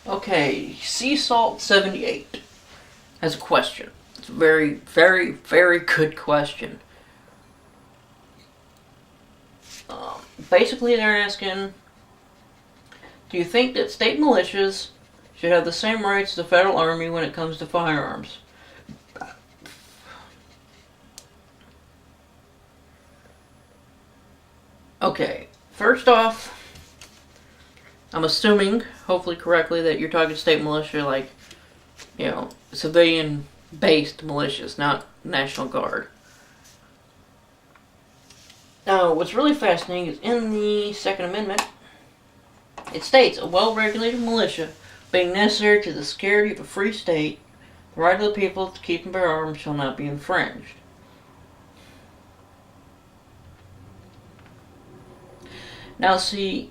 Okay, seasalt78 has a question. It's a very, very, very good question. Basically, they're asking, do you think that state militias should have the same rights as the federal army when it comes to firearms? Okay, first off, I'm assuming, hopefully correctly, that you're talking state militia like, civilian-based militias, not National Guard. Now, what's really fascinating is in the Second Amendment, it states, a well-regulated militia being necessary to the security of a free state, the right of the people to keep and bear arms shall not be infringed. Now, see,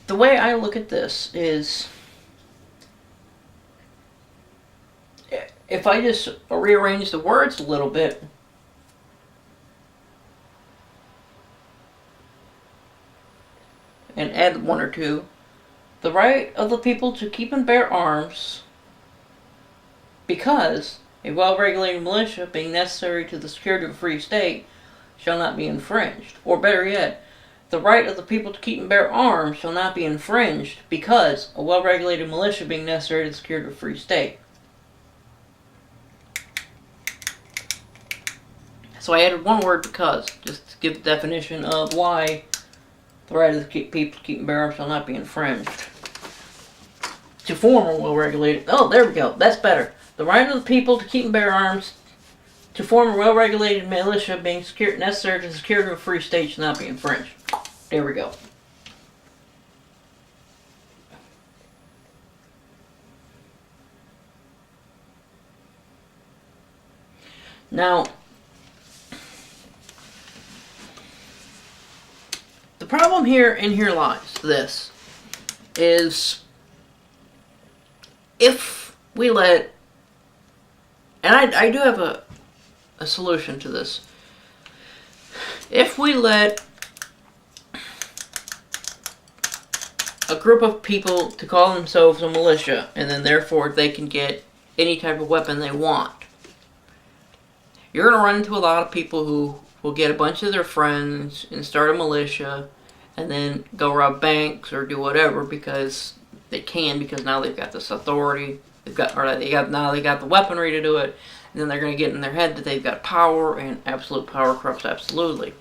the way I look at this is, if I just rearrange the words a little bit, and add one or two, the right of the people to keep and bear arms, because a well-regulated militia being necessary to the security of a free state shall not be infringed. Or better yet, the right of the people to keep and bear arms shall not be infringed because a well-regulated militia being necessary to the security of a free state. So I added one word, because, just to give the definition of why the right of the people to keep and bear arms shall not be infringed. To form a well-regulated... Oh, there we go. That's better. The right of the people to keep and bear arms to form a well-regulated militia being necessary to the security of a free state shall not be infringed. There we go. Now, the problem here lies this, is if we let, and I do have a solution to this, if we let a group of people to call themselves a militia, and then therefore they can get any type of weapon they want, you're going to run into a lot of people who will get a bunch of their friends and start a militia and then go rob banks or do whatever because they can, because now they've got this authority, they got the weaponry to do it, and then they're going to get in their head that they've got power, and absolute power corrupts absolutely.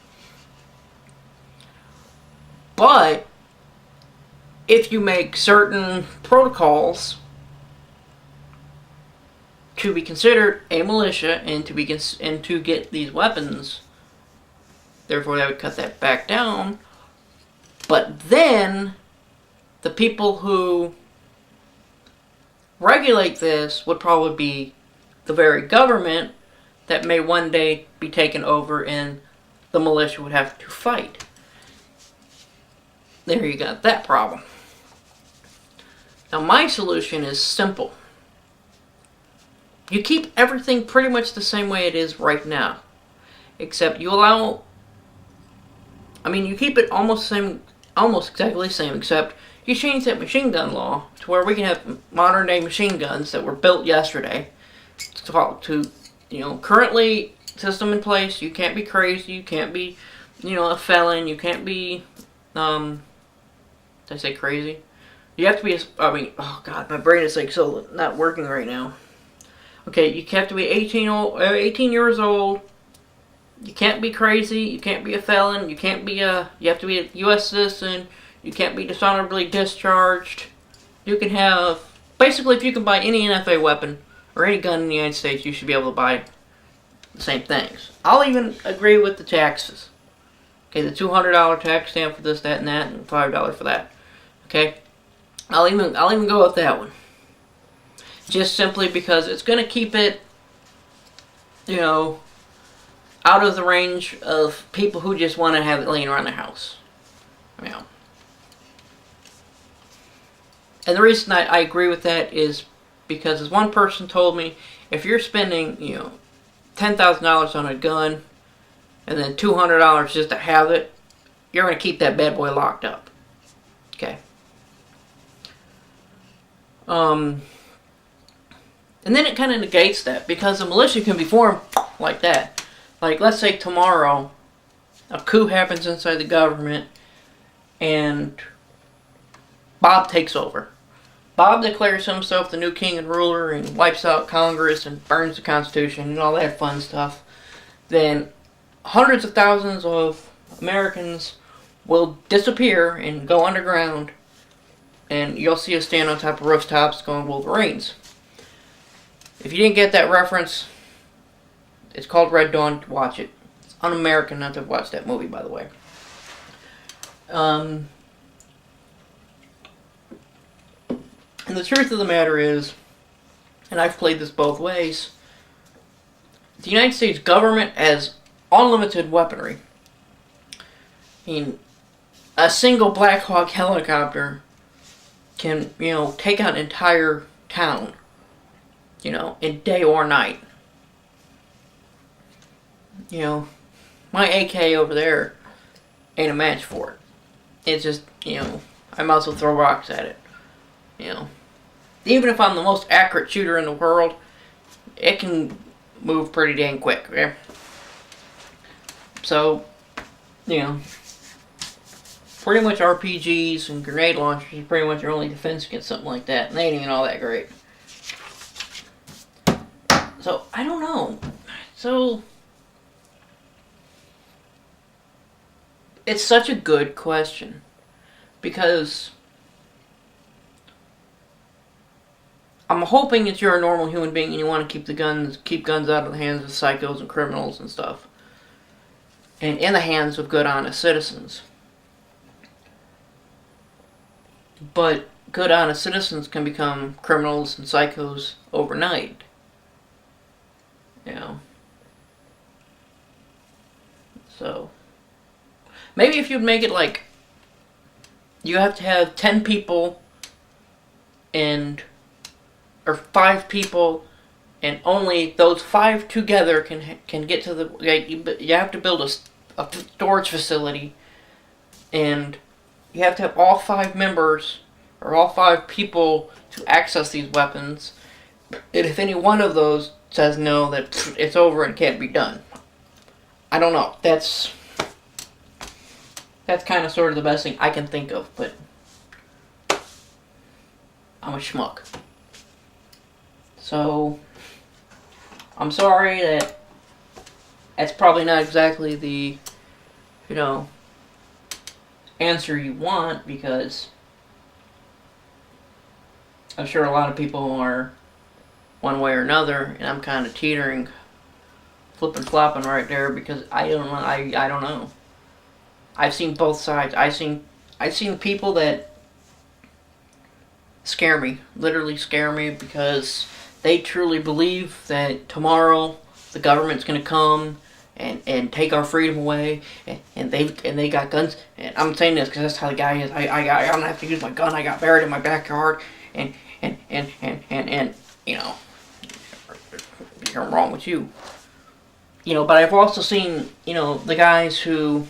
But if you make certain protocols to be considered a militia and to get these weapons, therefore that would cut that back down. But then the people who regulate this would probably be the very government that may one day be taken over, and the militia would have to fight. There you got that problem. Now my solution is simple. You keep everything pretty much the same way it is right now, except you allow, you keep it almost exactly the same, except you change that machine gun law to where we can have modern day machine guns that were built yesterday to currently system in place. You can't be crazy, you can't be, a felon, you can't be, did I say crazy? You have to be, oh god, my brain is like so not working right now. Okay, you have to be 18 years old. You can't be crazy. You can't be a felon. You have to be a U.S. citizen. You can't be dishonorably discharged. You can have, basically, if you can buy any NFA weapon or any gun in the United States, you should be able to buy the same things. I'll even agree with the taxes. Okay, the $200 tax stamp for this, that, and $5 for that. Okay, I'll even go with that one. Just simply because it's going to keep it, out of the range of people who just want to have it laying around their house. And the reason I agree with that is because, as one person told me, if you're spending, $10,000 on a gun and then $200 just to have it, you're going to keep that bad boy locked up. Okay. And then it kind of negates that, because a militia can be formed like that. Like, let's say tomorrow a coup happens inside the government and Bob takes over. Bob declares himself the new king and ruler and wipes out Congress and burns the Constitution and all that fun stuff. Then hundreds of thousands of Americans will disappear and go underground, and you'll see us stand on top of rooftops going Wolverines. If you didn't get that reference, it's called Red Dawn. Watch it. It's un-American not to watch that movie, by the way. And the truth of the matter is, and I've played this both ways, the United States government has unlimited weaponry. I mean, a single Black Hawk helicopter can, take out an entire town, in day or night. My AK over there ain't a match for it. It's just, I might as well throw rocks at it. Even if I'm the most accurate shooter in the world, it can move pretty dang quick, okay? So, pretty much RPGs and grenade launchers is pretty much your only defense against something like that. And they ain't even all that great. So, I don't know. So, it's such a good question. Because I'm hoping that you're a normal human being and you want to keep guns out of the hands of psychos and criminals and stuff. And in the hands of good, honest citizens. But good, honest citizens can become criminals and psychos overnight. So, maybe if you'd make it like, you have to have 10 people or 5 people, and only those 5 together can get to the. You have to build a storage facility, and you have to have all 5 members or all 5 people to access these weapons. And if any one of those says no, that it's over and can't be done. I don't know. That's kind of sort of the best thing I can think of, but I'm a schmuck. So, I'm sorry that that's probably not exactly the, answer you want, because I'm sure a lot of people are one way or another, and I'm kind of teetering, flipping flopping right there, because I don't know. I've seen both sides. I've seen people that scare me, literally scare me, because they truly believe that tomorrow the government's going to come and take our freedom away, and they got guns. And I'm saying this because that's how the guy is. I'm gonna have to use my gun I got buried in my backyard, and I'm wrong with you. But I've also seen, the guys who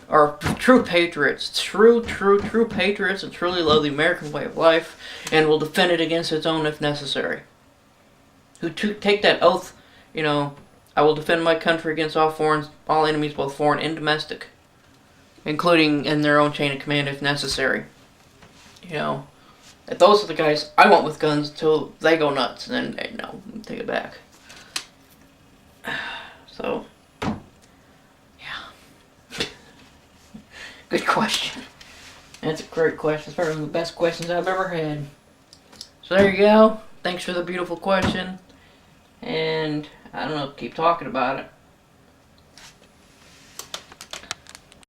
are true patriots, true patriots, and truly love the American way of life, and will defend it against its own if necessary. Who take that oath, I will defend my country against all enemies, both foreign and domestic, including in their own chain of command if necessary. That those are the guys I want with guns until they go nuts, and then no, take it back. So, yeah. Good question. That's a great question. It's probably one of the best questions I've ever had. So there you go. Thanks for the beautiful question. And I don't know, keep talking about it.